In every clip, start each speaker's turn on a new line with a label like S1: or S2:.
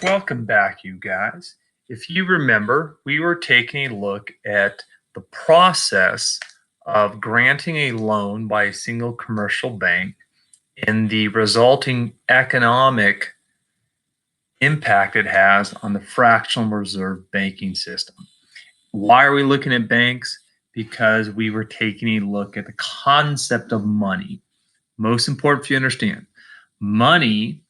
S1: Welcome back, you guys. If you remember, we were taking a look at the process of granting a loan by a single commercial bank and the resulting economic impact it has on the fractional reserve banking system. Why are we looking at banks? Because we were taking a look at the concept of money. Most important for you to understand, money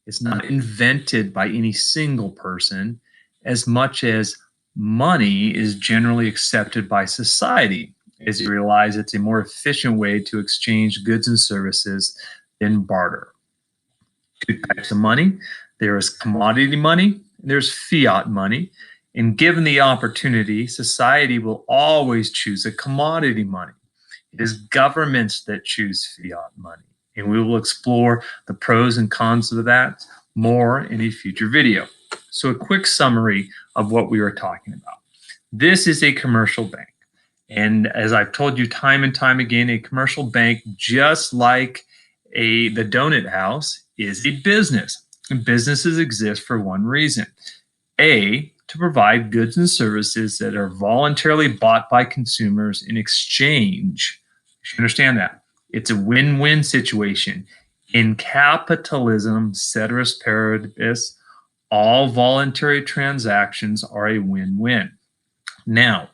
S1: is not invented by any single person as much as money is generally accepted by society, as you realize it's a more efficient way to exchange goods and services than barter. Two types of money. There is commodity money, and there's fiat money. And given the opportunity, society will always choose a commodity money. It is governments that choose fiat money. And we will explore the pros and cons of that more in a future video. So a quick summary of what we were talking about. This is a commercial bank. And as I've told you time and time again, a commercial bank, just like the donut house, is a business. And businesses exist for one reason. A, to provide goods and services that are voluntarily bought by consumers in exchange. You should understand that. It's a win-win situation. In capitalism, ceteris paribus, all voluntary transactions are a win-win. Now,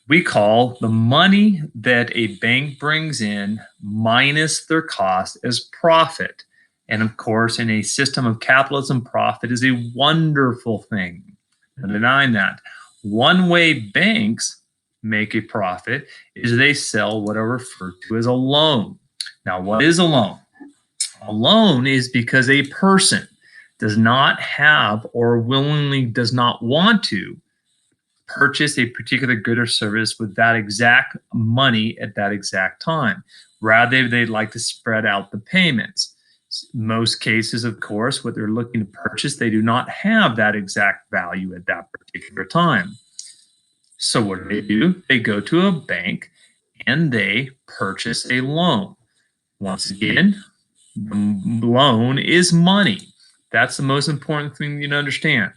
S1: we call the money that a bank brings in minus their cost as profit. And of course, in a system of capitalism, profit is a wonderful thing. No denying that. One way banks make a profit is they sell what are referred to as a loan. Now, what is a loan? A loan is because a person does not have or willingly does not want to purchase a particular good or service with that exact money at that exact time. Rather, they'd like to spread out the payments. Most cases, of course, what they're looking to purchase, they do not have that exact value at that particular time. So what do? They go to a bank and they purchase a loan. Once again, the loan is money. That's the most important thing you to understand.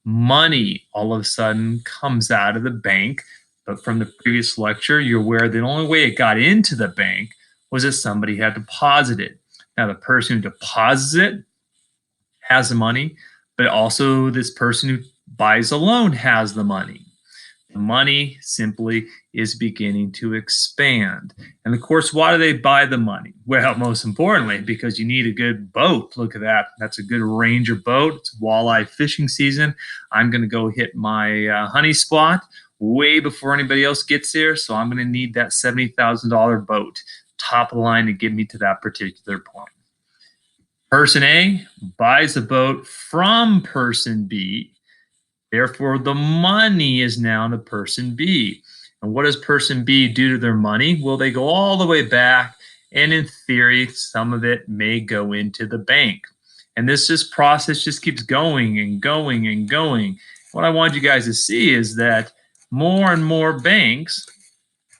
S1: Money all of a sudden comes out of the bank, but from the previous lecture, you're aware the only way it got into the bank was that somebody had deposited. Now, the person who deposits it has the money, but also this person who buys a loan has the money. The money simply is beginning to expand. And of course, why do they buy the money? Well, most importantly, because you need a good boat. Look at that. That's a good Ranger boat. It's walleye fishing season. I'm going to go hit my honey spot way before anybody else gets there. So I'm going to need that $70,000 boat, top of the line, to get me to that particular point. Person A buys a boat from person B. Therefore, the money is now to person B. And what does person B do to their money? Well, they go all the way back, and in theory, some of it may go into the bank. And this process just keeps going and going and going. What I want you guys to see is that more and more banks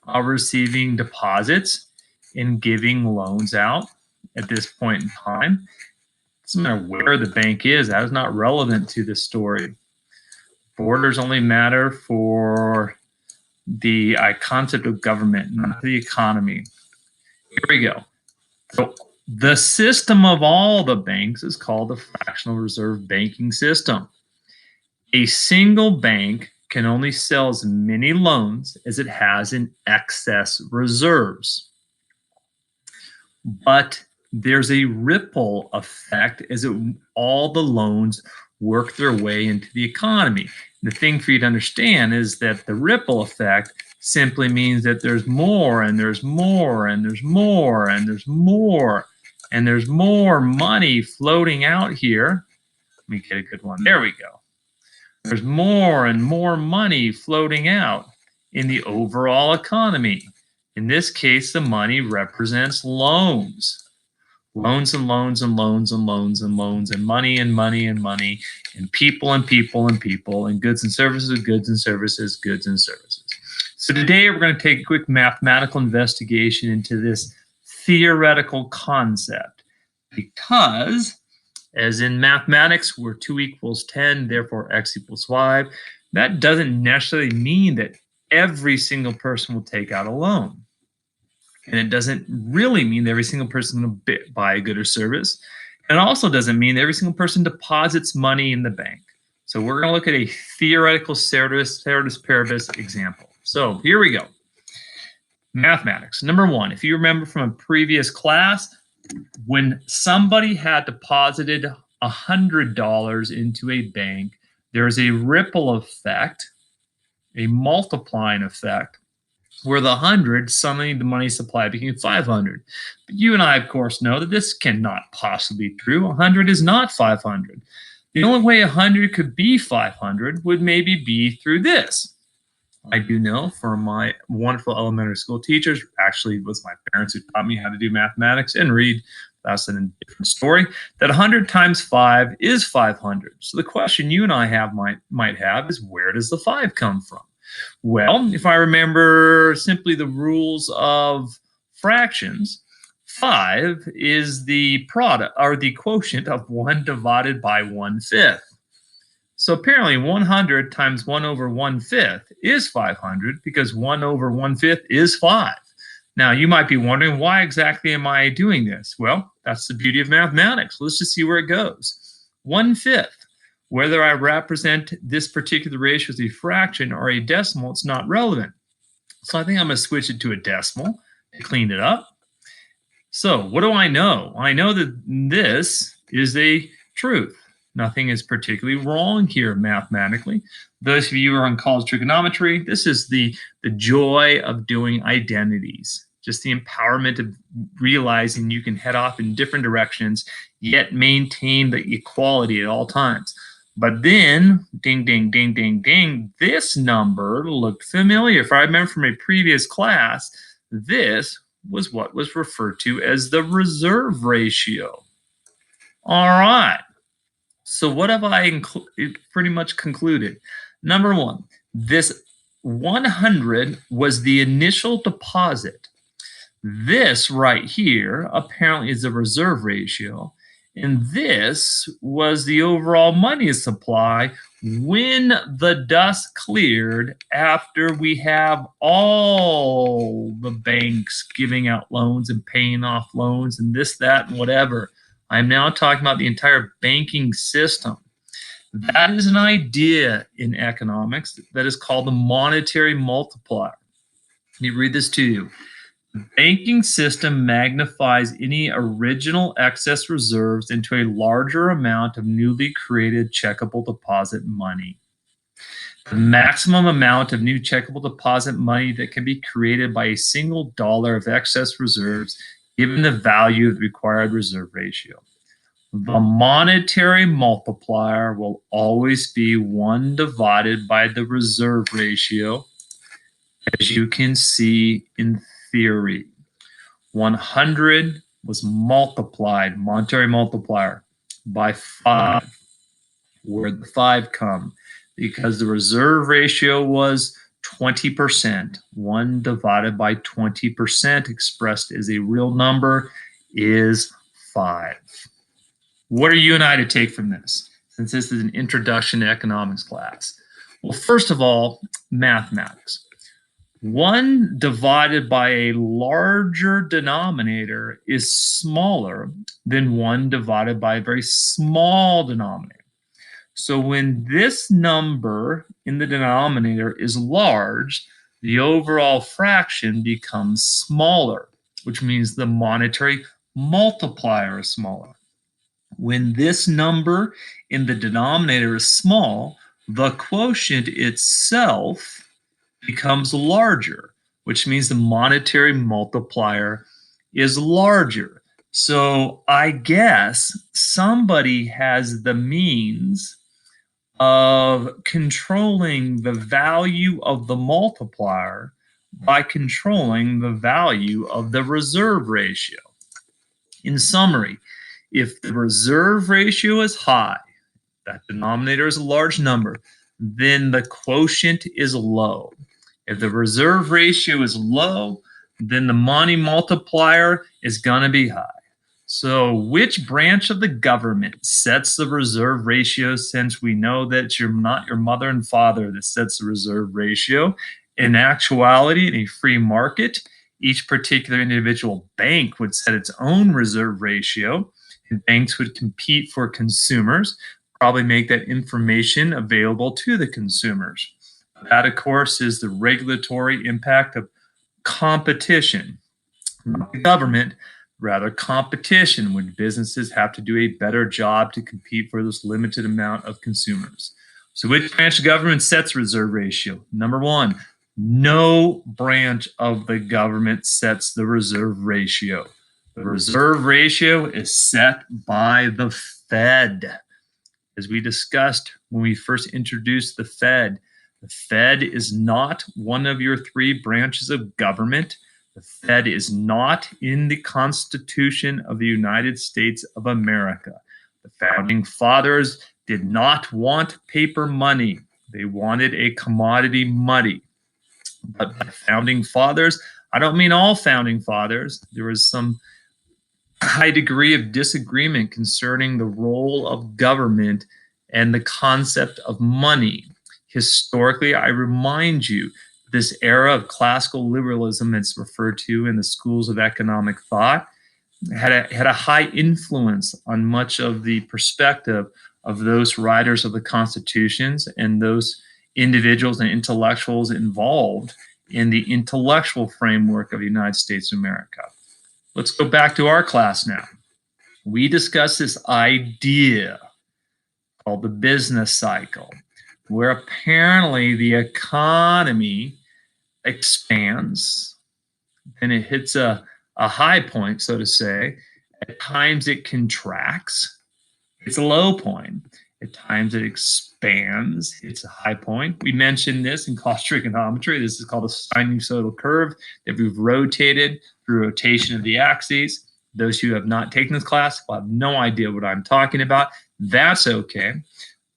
S1: are receiving deposits and giving loans out at this point in time. It doesn't matter where the bank is. That is not relevant to this story. Borders only matter for the concept of government, not the economy. Here we go. So the system of all the banks is called the fractional reserve banking system. A single bank can only sell as many loans as it has in excess reserves. But there's a ripple effect as all the loans work their way into the economy. The thing for you to understand is that the ripple effect simply means that there's more and there's more and there's more and there's more and there's more money floating out here. Let me get a good one. There we go. There's more and more money floating out in the overall economy. In this case, the money represents loans. Loans and loans and loans and loans and loans and money and money and money and people and people and people and goods and services, goods and services, goods and services. So today we're going to take a quick mathematical investigation into this theoretical concept, because As in mathematics, where 2 equals 10, therefore x equals 5, that doesn't necessarily mean that every single person will take out a loan. And it doesn't really mean that every single person will buy a good or service. And it also doesn't mean that every single person deposits money in the bank. So we're going to look at a theoretical ceteris paribus example. So here we go. Mathematics. Number one, if you remember from a previous class, when somebody had deposited $100 into a bank, there's a ripple effect, a multiplying effect, where the 100, suddenly the money supply became 500. But you and I, of course, know that this cannot possibly be true. 100 is not 500. The only way 100 could be 500 would maybe be through this. I do know from my wonderful elementary school teachers, actually it was my parents who taught me how to do mathematics and read, that's a different story, that 100 times 5 is 500. So the question you and I might have is, where does the 5 come from? Well, if I remember simply the rules of fractions, 5 is the product or the quotient of 1 divided by 1/5. So apparently 100 times 1 over 1/5 is 500 because 1 over 1/5 is 5. Now, you might be wondering, why exactly am I doing this? Well, that's the beauty of mathematics. Let's just see where it goes. 1/5. Whether I represent this particular ratio as a fraction or a decimal, it's not relevant. So I think I'm going to switch it to a decimal to clean it up. So what do I know? I know that this is a truth. Nothing is particularly wrong here mathematically. Those of you who are in college trigonometry, this is the joy of doing identities. Just the empowerment of realizing you can head off in different directions, yet maintain the equality at all times. But then, ding, ding, ding, ding, ding, this number looked familiar. If I remember from a previous class, this was what was referred to as the reserve ratio. All right. So what have I pretty much concluded? Number one, this 100 was the initial deposit. This right here apparently is the reserve ratio. And this was the overall money supply when the dust cleared after we have all the banks giving out loans and paying off loans and this, that, and whatever. I'm now talking about the entire banking system. That is an idea in economics that is called the monetary multiplier. Let me read this to you. The banking system magnifies any original excess reserves into a larger amount of newly created checkable deposit money. The maximum amount of new checkable deposit money that can be created by a single dollar of excess reserves given the value of the required reserve ratio. The monetary multiplier will always be 1 divided by the reserve ratio, as you can see in theory. 100 was multiplied, monetary multiplier, by 5. Where'd the 5 come? Because the reserve ratio was 20%. 1 divided by 20% expressed as a real number is 5. What are you and I to take from this, since this is an introduction to economics class? Well, first of all, mathematics. 1 divided by a larger denominator is smaller than 1 divided by a very small denominator. So when this number in the denominator is large, the overall fraction becomes smaller, which means the monetary multiplier is smaller. When this number in the denominator is small, the quotient itself becomes larger, which means the monetary multiplier is larger. So I guess somebody has the means of controlling the value of the multiplier by controlling the value of the reserve ratio. In summary, if the reserve ratio is high, that denominator is a large number, then the quotient is low. If the reserve ratio is low, then the money multiplier is going to be high. So, which branch of the government sets the reserve ratio, since we know that it's not your mother and father that sets the reserve ratio? In actuality, in a free market, each particular individual bank would set its own reserve ratio, and banks would compete for consumers, probably make that information available to the consumers. That, of course, is the regulatory impact of competition. Not the government, rather competition, when businesses have to do a better job to compete for this limited amount of consumers. So which branch of government sets reserve ratio? Number one, no branch of the government sets the reserve ratio. The reserve ratio is set by the Fed. As we discussed when we first introduced the Fed is not one of your three branches of government. The Fed is not in the Constitution of the United States of America. The founding fathers did not want paper money. They wanted a commodity money. But the founding fathers, I don't mean all founding fathers, there was some high degree of disagreement concerning the role of government and the concept of money. Historically, I remind you, this era of classical liberalism, it's referred to in the schools of economic thought, had a high influence on much of the perspective of those writers of the constitutions and those individuals and intellectuals involved in the intellectual framework of the United States of America. Let's go back to our class now. We discussed this idea called the business cycle, where apparently the economy expands, and it hits a high point, so to say. At times it contracts, it's a low point. At times it expands, it's a high point. We mentioned this in cost trigonometry. This is called a sinusoidal curve that we've rotated through rotation of the axes. Those who have not taken this class will have no idea what I'm talking about. That's okay.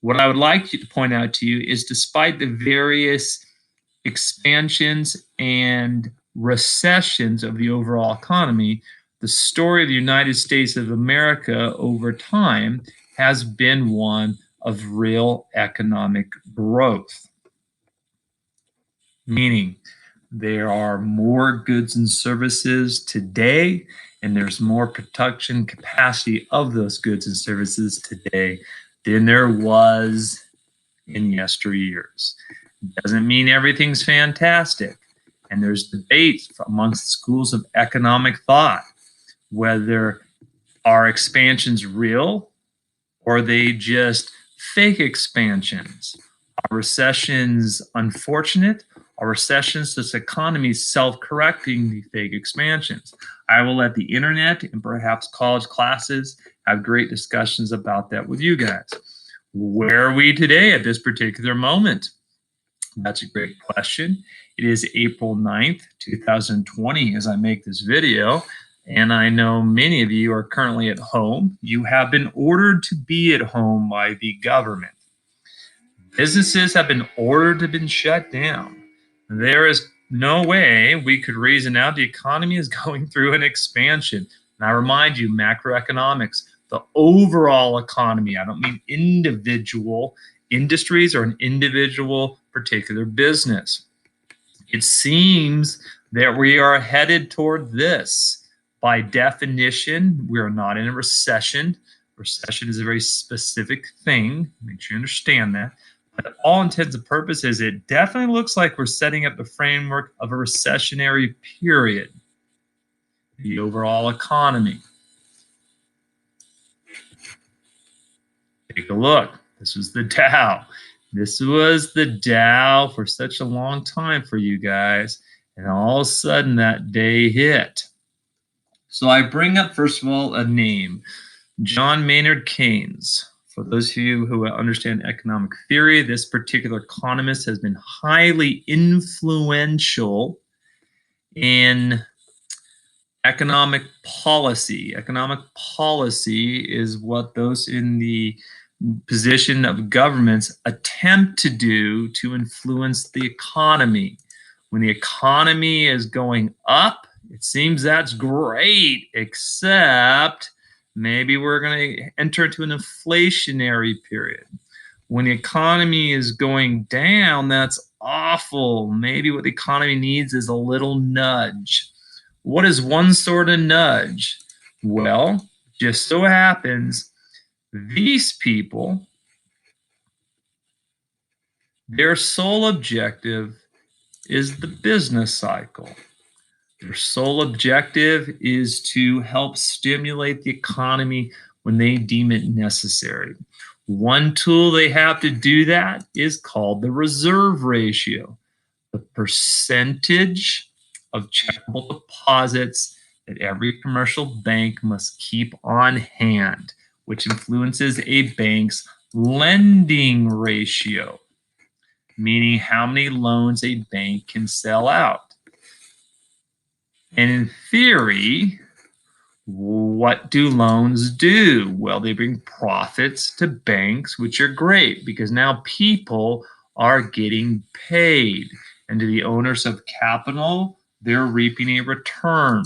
S1: What I would like to point out to you is, despite the various expansions and recessions of the overall economy, the story of the United States of America over time has been one of real economic growth. Meaning, there are more goods and services today, and there's more production capacity of those goods and services today than there was in yesteryears. Doesn't mean everything's fantastic. And there's debates amongst schools of economic thought whether are expansions real or are they just fake expansions. Are recessions unfortunate? Are recessions just economies self-correcting the fake expansions? I will let the internet and perhaps college classes have great discussions about that with you guys. Where are we today at this particular moment? That's a great question. It is April 9th, 2020 as I make this video, and I know many of you are currently at home. You have been ordered to be at home by the government. Businesses have been ordered to be shut down. There is no way we could reason out the economy is going through an expansion. And I remind you, macroeconomics, the overall economy, I don't mean individual industries or an individual particular business. It seems that we are headed toward this. By definition, we are not in a recession. Recession is a very specific thing. Make sure you understand that. But all intents and purposes, it definitely looks like we're setting up the framework of a recessionary period. The overall economy. Take a look. This was the Dow. This was the Dow for such a long time for you guys. And all of a sudden that day hit. So I bring up, first of all, a name. John Maynard Keynes. For those of you who understand economic theory, this particular economist has been highly influential in economic policy. Economic policy is what those in the position of governments attempt to do to influence the economy. When the economy is going up, it seems that's great, except Maybe we're going to enter into an inflationary period. When the economy is going down, that's awful. Maybe what the economy needs is a little nudge. What is one sort of nudge? Well, just so happens these people, their sole objective is the business cycle. Their sole objective is to help stimulate the economy when they deem it necessary. One tool they have to do that is called the reserve ratio, the percentage of checkable deposits that every commercial bank must keep on hand, which influences a bank's lending ratio, meaning how many loans a bank can sell out. And in theory, what do loans do? Well, they bring profits to banks, which are great because now people are getting paid. And to the owners of capital, they're reaping a return.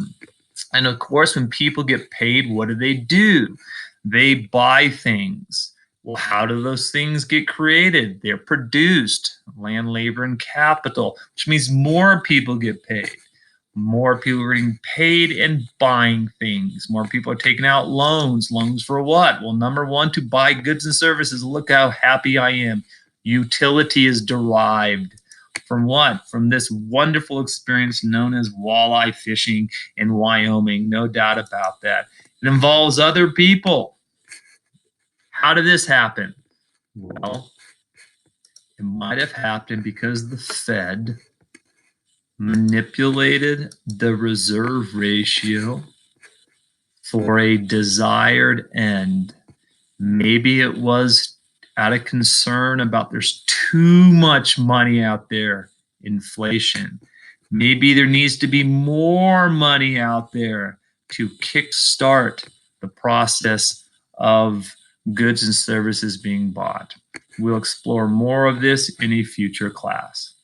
S1: And of course, when people get paid, what do? They buy things. Well, how do those things get created? They're produced, land, labor, and capital, which means more people get paid. More people are getting paid and buying things. More people are taking out loans. Loans for what? Well, number one, to buy goods and services. Look how happy I am. Utility is derived from what? From this wonderful experience known as walleye fishing in Wyoming. No doubt about that. It involves other people. How did this happen? Well, it might have happened because the Fed manipulated the reserve ratio for a desired end. Maybe it was out of concern about there's too much money out there, inflation. Maybe there needs to be more money out there to kickstart the process of goods and services being bought. We'll explore more of this in a future class.